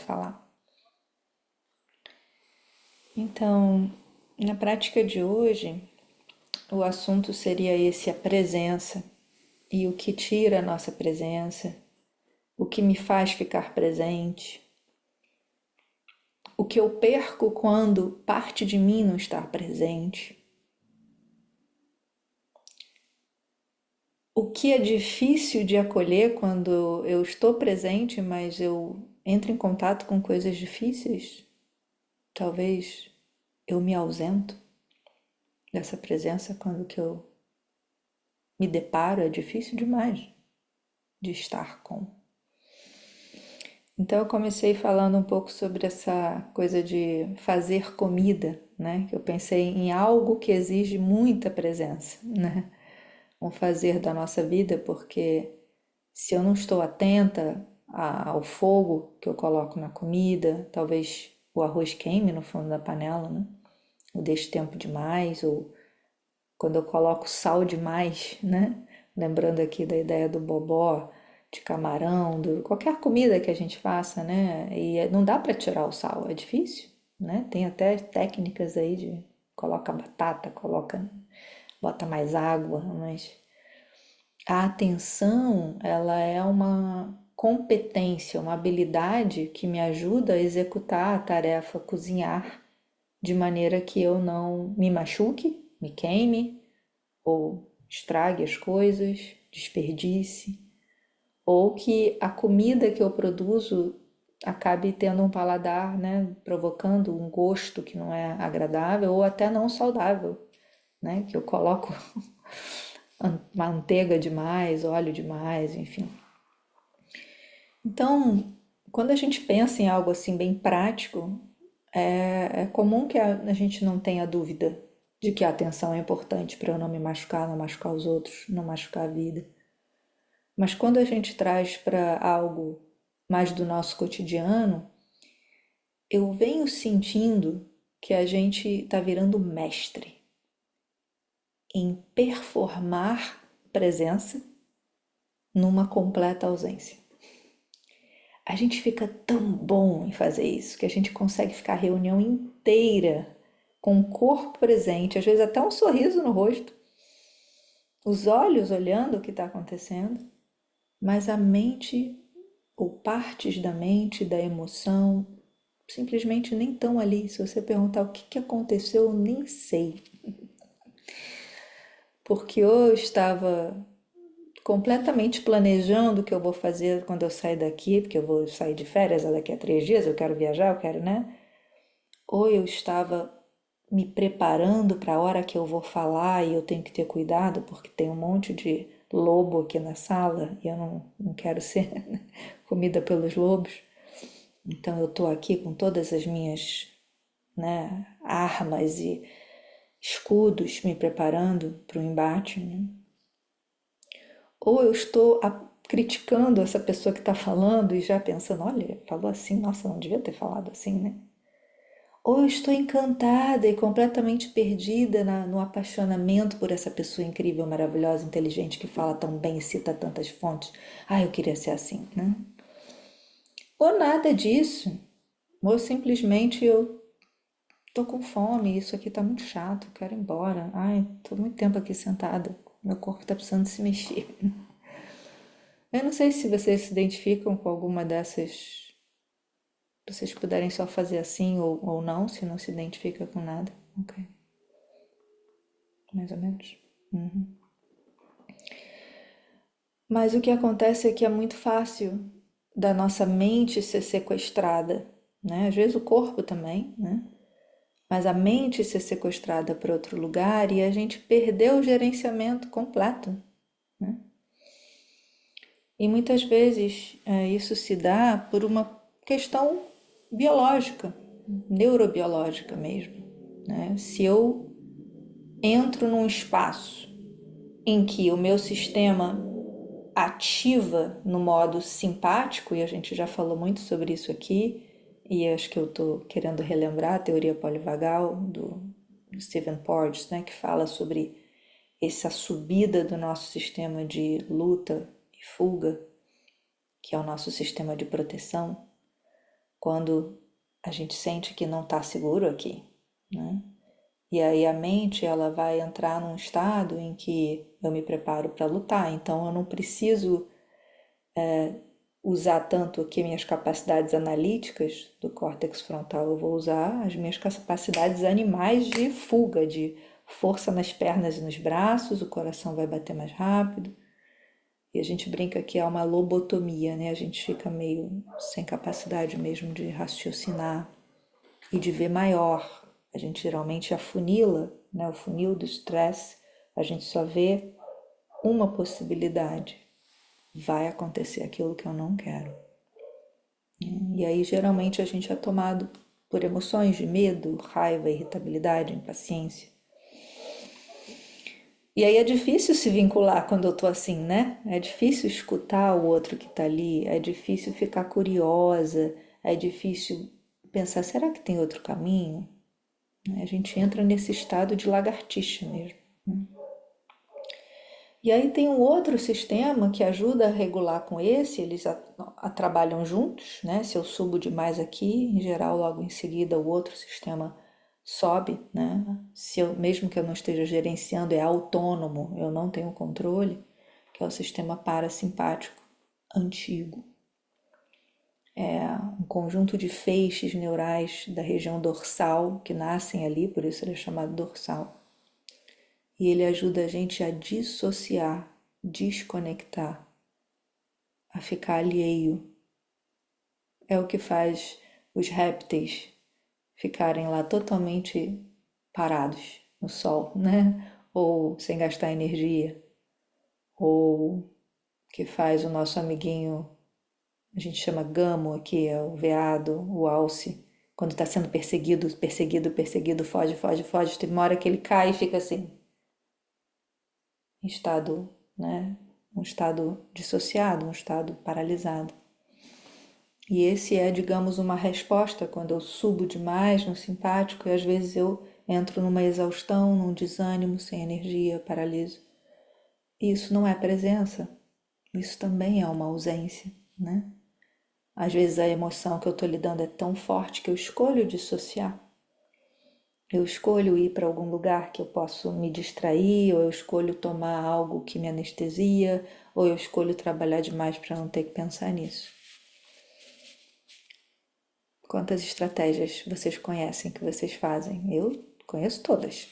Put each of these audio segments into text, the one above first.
falar. Então, na prática de hoje, o assunto seria esse, a presença, e o que tira a nossa presença, o que me faz ficar presente, o que eu perco quando parte de mim não está presente, o que é difícil de acolher quando eu estou presente, mas eu entro em contato com coisas difíceis, talvez eu me ausento dessa presença quando que eu me deparo, é difícil demais de estar com. Então eu comecei falando um pouco sobre essa coisa de fazer comida, né? Que eu pensei em algo que exige muita presença, né? Um fazer da nossa vida, porque se eu não estou atenta ao fogo que eu coloco na comida, talvez o arroz queime no fundo da panela, né? Ou deixe tempo demais, ou quando eu coloco sal demais, né? Lembrando aqui da ideia do bobó, de camarão, qualquer comida que a gente faça, né? E não dá para tirar o sal, é difícil, né? Tem até técnicas aí de coloca batata, bota mais água, mas a atenção, ela é uma competência, uma habilidade que me ajuda a executar a tarefa cozinhar de maneira que eu não me machuque, me queime ou estrague as coisas, desperdice, ou que a comida que eu produzo acabe tendo um paladar, né, provocando um gosto que não é agradável ou até não saudável, né, que eu coloco manteiga demais, óleo demais, enfim. Então, quando a gente pensa em algo assim bem prático, é comum que a gente não tenha dúvida de que a atenção é importante para eu não me machucar, não machucar os outros, não machucar a vida. Mas quando a gente traz para algo mais do nosso cotidiano, eu venho sentindo que a gente está virando mestre em performar presença numa completa ausência. A gente fica tão bom em fazer isso que a gente consegue ficar a reunião inteira com o corpo presente, às vezes até um sorriso no rosto, os olhos olhando o que está acontecendo, mas a mente ou partes da mente, da emoção, simplesmente nem estão ali. Se você perguntar o que aconteceu, eu nem sei. Porque eu estava completamente planejando o que eu vou fazer quando eu sair daqui, porque eu vou sair de férias daqui a 3 dias, eu quero viajar, eu quero, né? Ou eu estava me preparando para a hora que eu vou falar e eu tenho que ter cuidado porque tem um monte de lobo aqui na sala e eu não quero ser comida pelos lobos. Então eu estou aqui com todas as minhas, né, armas e escudos me preparando para o embate, né? Ou eu estou criticando essa pessoa que está falando e já pensando, olha, falou assim, nossa, não devia ter falado assim, né? Ou eu estou encantada e completamente perdida no apaixonamento por essa pessoa incrível, maravilhosa, inteligente, que fala tão bem e cita tantas fontes. Ah, eu queria ser assim, né? Ou nada disso. Ou simplesmente eu tô com fome, isso aqui tá muito chato, quero ir embora. Ai, tô muito tempo aqui sentada, meu corpo tá precisando se mexer. Eu não sei se vocês se identificam com alguma dessas. Se vocês puderem só fazer assim ou não, se não se identifica com nada. Ok. Mais ou menos. Mas o que acontece é que é muito fácil da nossa mente ser sequestrada, né? Às vezes o corpo também, né? Mas a mente ser sequestrada para outro lugar e a gente perdeu o gerenciamento completo, né? E muitas vezes isso se dá por uma questão biológica, neurobiológica mesmo, né? Se eu entro num espaço em que o meu sistema ativa no modo simpático, e a gente já falou muito sobre isso aqui, e acho que eu estou querendo relembrar a teoria polivagal do Stephen Porges, né, que fala sobre essa subida do nosso sistema de luta e fuga, que é o nosso sistema de proteção. quando a gente sente que não está seguro aqui, né? E aí a mente ela vai entrar num estado em que eu me preparo para lutar, então eu não preciso usar tanto aqui minhas capacidades analíticas do córtex frontal, eu vou usar as minhas capacidades animais de fuga, de força nas pernas e nos braços, o coração vai bater mais rápido. E a gente brinca que é uma lobotomia, né? A gente fica meio sem capacidade mesmo de raciocinar e de ver maior. A gente geralmente afunila, né? O funil do estresse, a gente só vê uma possibilidade. Vai acontecer aquilo que eu não quero. E aí geralmente a gente é tomado por emoções de medo, raiva, irritabilidade, impaciência. E aí é difícil se vincular quando eu tô assim, né? É difícil escutar o outro que tá ali, é difícil ficar curiosa, é difícil pensar, será que tem outro caminho? A gente entra nesse estado de lagartixa mesmo. E aí tem um outro sistema que ajuda a regular com esse, eles trabalham juntos, né? Se eu subo demais aqui, em geral, logo em seguida o outro sistema sobe, né? Se eu, mesmo que eu não esteja gerenciando, é autônomo, eu não tenho controle, que é o sistema parasimpático antigo. É um conjunto de feixes neurais da região dorsal que nascem ali, por isso ele é chamado dorsal. E ele ajuda a gente a dissociar, desconectar, a ficar alheio. É o que faz os répteis ficarem lá totalmente parados no sol, né? Ou sem gastar energia. Ou que faz o nosso amiguinho, a gente chama gamo aqui, é o veado, o alce, quando está sendo perseguido, foge, foge, foge. Tem uma hora que ele cai e fica assim, em estado, né? Um estado dissociado, um estado paralisado. E esse é, digamos, uma resposta quando eu subo demais no simpático e às vezes eu entro numa exaustão, num desânimo, sem energia, paraliso. Isso não é presença, isso também é uma ausência, né? Às vezes a emoção que eu estou lidando é tão forte que eu escolho dissociar. Eu escolho ir para algum lugar que eu posso me distrair, ou eu escolho tomar algo que me anestesia, ou eu escolho trabalhar demais para não ter que pensar nisso. Quantas estratégias vocês conhecem que vocês fazem? Eu conheço todas.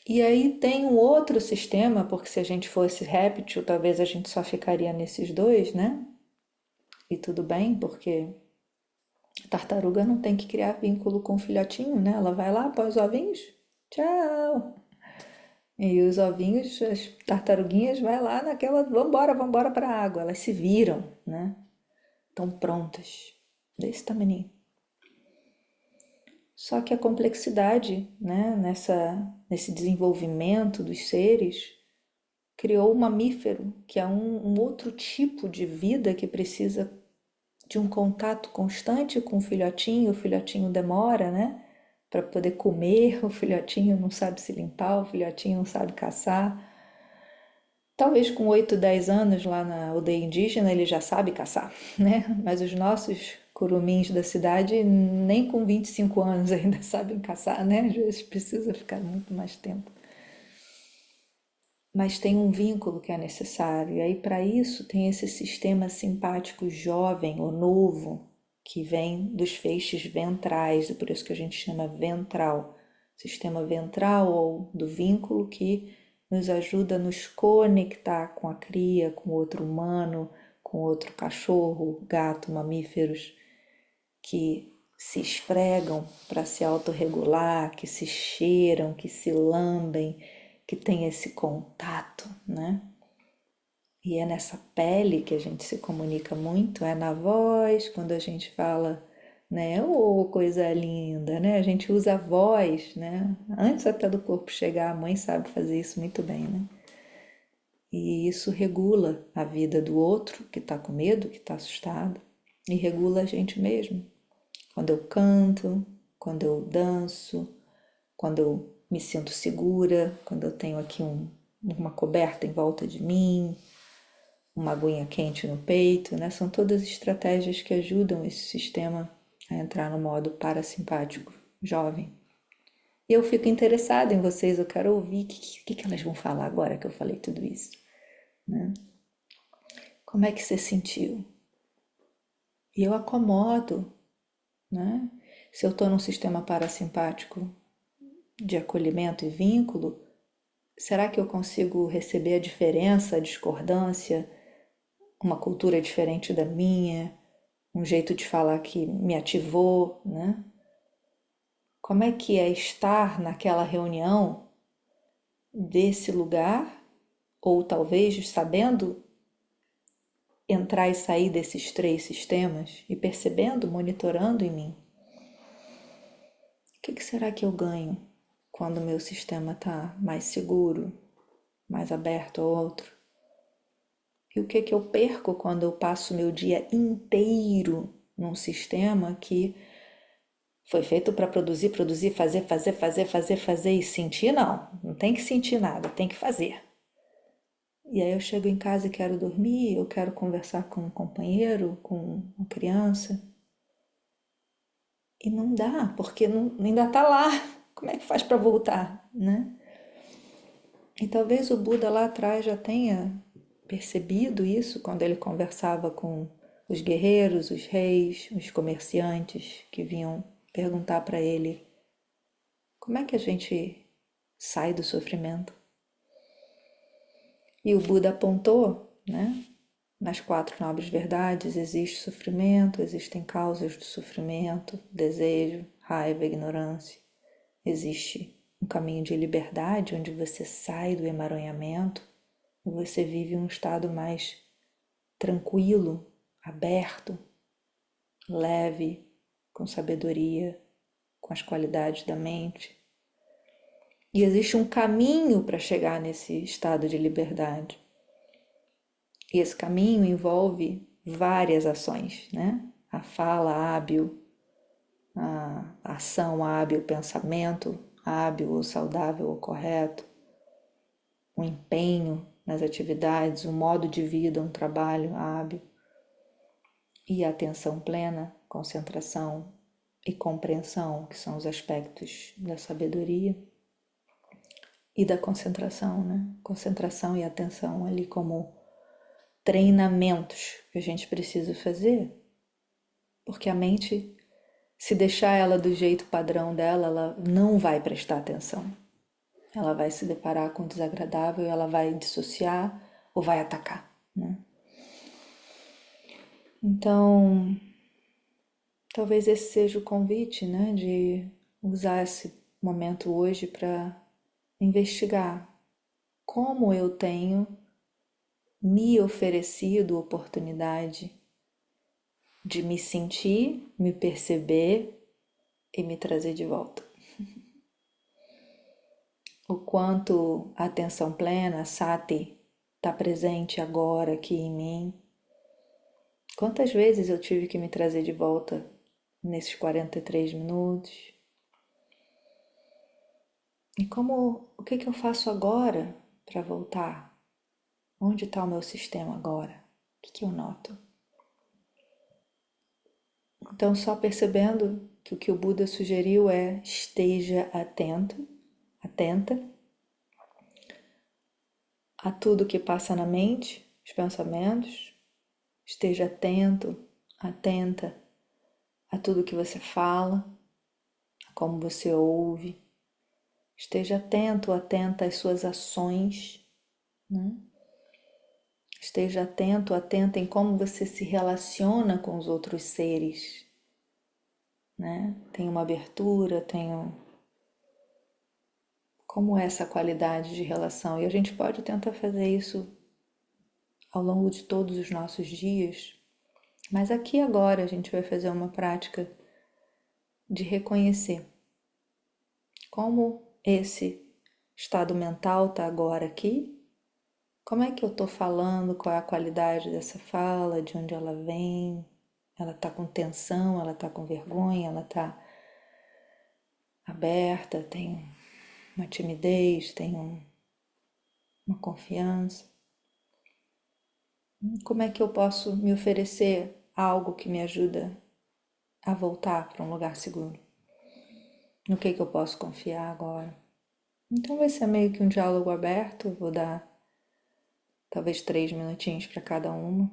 E aí tem um outro sistema, porque se a gente fosse réptil, talvez a gente só ficaria nesses dois, né? E tudo bem, porque a tartaruga não tem que criar vínculo com o filhotinho, né? Ela vai lá, põe os ovinhos, tchau. E os ovinhos, as tartaruguinhas, vai lá naquela, vambora, vambora para a água. Elas se viram, né? Estão prontas, desse tamanho. Só que a complexidade, né, nesse desenvolvimento dos seres, criou o mamífero, que é um outro tipo de vida que precisa de um contato constante com o filhotinho demora, né? Para poder comer, o filhotinho não sabe se limpar, o filhotinho não sabe caçar. Talvez com 8, 10 anos lá na aldeia indígena ele já sabe caçar, né? Mas os nossos curumins da cidade nem com 25 anos ainda sabem caçar, né? Às vezes precisa ficar muito mais tempo. Mas tem um vínculo que é necessário, e aí para isso tem esse sistema simpático jovem ou novo, que vem dos feixes ventrais, e por isso que a gente chama ventral. Sistema ventral ou do vínculo que nos ajuda a nos conectar com a cria, com outro humano, com outro cachorro, gato, mamíferos, que se esfregam para se autorregular, que se cheiram, que se lambem, que tem esse contato, né? E é nessa pele que a gente se comunica muito, é na voz, quando a gente fala, né? Oh, coisa linda, né? A gente usa a voz, né? Antes até do corpo chegar, a mãe sabe fazer isso muito bem, né? E isso regula a vida do outro que está com medo, que está assustado, e regula a gente mesmo. Quando eu canto, quando eu danço, quando eu me sinto segura, quando eu tenho aqui uma coberta em volta de mim, uma aguinha quente no peito, né? São todas estratégias que ajudam esse sistema a entrar no modo parasimpático jovem. E eu fico interessada em vocês, eu quero ouvir o que elas vão falar agora que eu falei tudo isso, né? Como é que você sentiu? E eu acomodo, né? Se eu estou num sistema parasimpático de acolhimento e vínculo, será que eu consigo receber a diferença, a discordância, uma cultura diferente da minha, um jeito de falar que me ativou, né? Como é que é estar naquela reunião desse lugar, ou talvez sabendo entrar e sair desses três sistemas e percebendo, monitorando em mim? O que será que eu ganho quando o meu sistema está mais seguro, mais aberto ao outro? E o que eu perco quando eu passo meu dia inteiro num sistema que foi feito para produzir, produzir, fazer e sentir? Não tem que sentir nada, tem que fazer. E aí eu chego em casa e quero dormir, eu quero conversar com um companheiro, com uma criança. E não dá, porque ainda está lá. Como é que faz para voltar, né? E talvez o Buda lá atrás já tenha percebido isso quando ele conversava com os guerreiros, os reis, os comerciantes que vinham perguntar para ele como é que a gente sai do sofrimento. E o Buda apontou, né? Nas quatro nobres verdades existe sofrimento, existem causas do sofrimento, desejo, raiva, ignorância. Existe um caminho de liberdade onde você sai do emaranhamento e você vive um estado mais tranquilo, aberto, leve, com sabedoria, com as qualidades da mente. E existe um caminho para chegar nesse estado de liberdade. E esse caminho envolve várias ações, né? A fala hábil, a ação hábil, o pensamento hábil ou saudável ou correto, o empenho nas atividades, um modo de vida, um trabalho hábil e a atenção plena, concentração e compreensão, que são os aspectos da sabedoria e da concentração, né? Concentração e atenção ali como treinamentos que a gente precisa fazer, porque a mente, se deixar ela do jeito padrão dela, ela não vai prestar atenção. Ela vai se deparar com o desagradável, ela vai dissociar ou vai atacar, né? Então, talvez esse seja o convite, né, de usar esse momento hoje para investigar como eu tenho me oferecido oportunidade de me sentir, me perceber e me trazer de volta. O quanto a atenção plena, a sati, está presente agora aqui em mim. Quantas vezes eu tive que me trazer de volta nesses 43 minutos? E o que eu faço agora para voltar? Onde está o meu sistema agora? O que eu noto? Então, só percebendo que o que o Buda sugeriu é esteja atento, atenta a tudo que passa na mente, os pensamentos, esteja atento, atenta a tudo que você fala, a como você ouve, esteja atento, atenta às suas ações, né? Esteja atento, atenta em como você se relaciona com os outros seres, né? Tem uma abertura, como é essa qualidade de relação? E a gente pode tentar fazer isso ao longo de todos os nossos dias, mas aqui agora a gente vai fazer uma prática de reconhecer como esse estado mental está agora aqui, como é que eu estou falando, qual é a qualidade dessa fala, de onde ela vem, ela está com tensão, ela está com vergonha, ela está aberta, tem uma timidez, tem uma confiança. Como é que eu posso me oferecer algo que me ajuda a voltar para um lugar seguro? No que eu posso confiar agora? Então vai ser meio que um diálogo aberto, vou dar talvez 3 minutinhos para cada uma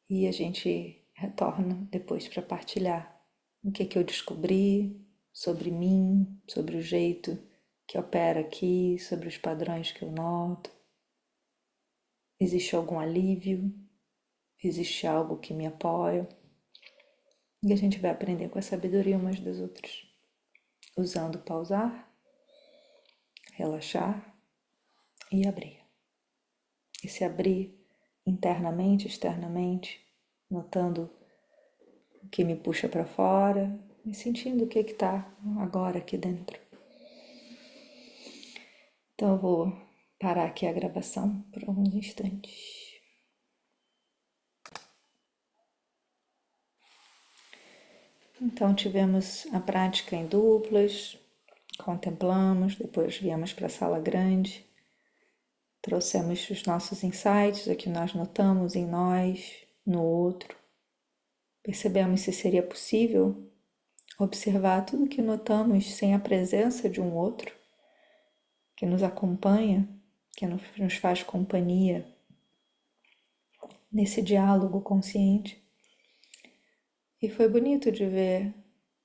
e a gente retorna depois para partilhar o que eu descobri sobre mim, sobre o jeito que opera aqui, sobre os padrões que eu noto. Existe algum alívio? Existe algo que me apoia? E a gente vai aprender com a sabedoria umas das outras, usando pausar, relaxar e abrir. E se abrir internamente, externamente, notando o que me puxa para fora e sentindo o que está agora aqui dentro. Então eu vou parar aqui a gravação por alguns instantes. Então tivemos a prática em duplas, contemplamos, depois viemos para a sala grande, trouxemos os nossos insights, o que nós notamos em nós, no outro. Percebemos se seria possível observar tudo que notamos sem a presença de um outro, que nos acompanha, que nos faz companhia nesse diálogo consciente. E foi bonito de ver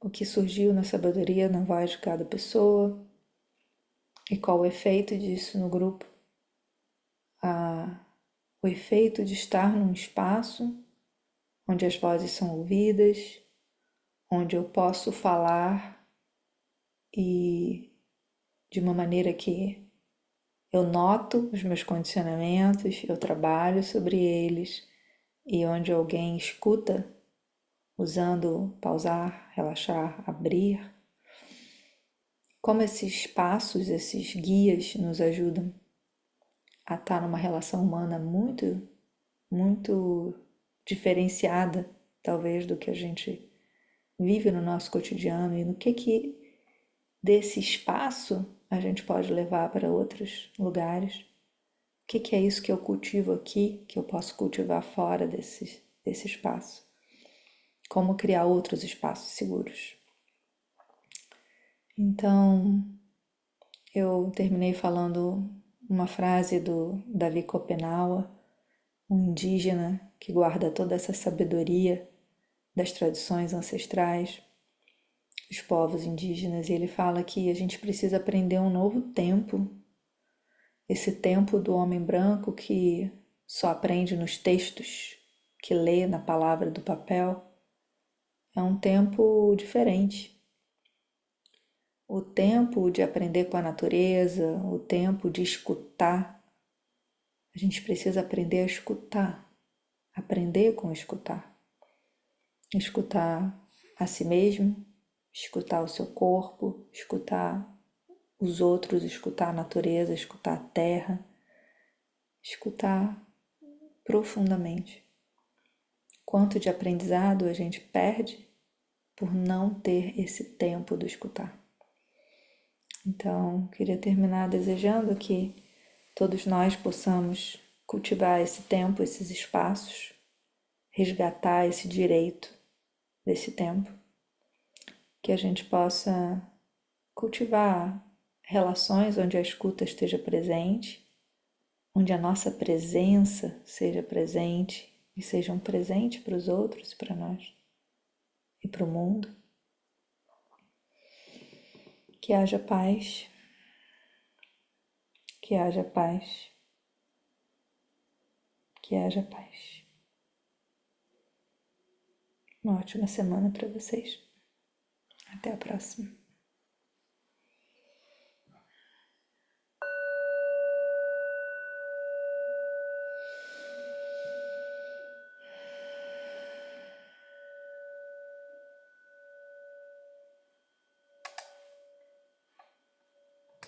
o que surgiu na sabedoria na voz de cada pessoa e qual o efeito disso no grupo. O efeito de estar num espaço onde as vozes são ouvidas, onde eu posso falar e de uma maneira que eu noto os meus condicionamentos, eu trabalho sobre eles e onde alguém escuta usando pausar, relaxar, abrir. Como esses passos, esses guias nos ajudam a estar numa relação humana muito diferenciada, talvez, do que a gente vive no nosso cotidiano e no que desse espaço a gente pode levar para outros lugares. O que é isso que eu cultivo aqui, que eu posso cultivar fora desse espaço? Como criar outros espaços seguros? Então, eu terminei falando uma frase do Davi Copenaua, um indígena que guarda toda essa sabedoria das tradições ancestrais, os povos indígenas, e ele fala que a gente precisa aprender um novo tempo, esse tempo do homem branco que só aprende nos textos, que lê na palavra do papel, é um tempo diferente. O tempo de aprender com a natureza, o tempo de escutar. A gente precisa aprender a escutar, aprender com escutar. Escutar a si mesmo, escutar o seu corpo, escutar os outros, escutar a natureza, escutar a terra, escutar profundamente. Quanto de aprendizado a gente perde por não ter esse tempo do escutar. Então, queria terminar desejando que todos nós possamos cultivar esse tempo, esses espaços, resgatar esse direito desse tempo, que a gente possa cultivar relações onde a escuta esteja presente, onde a nossa presença seja presente e seja um presente para os outros e para nós e para o mundo. Que haja paz, que haja paz, que haja paz. Uma ótima semana para vocês. Até a próxima.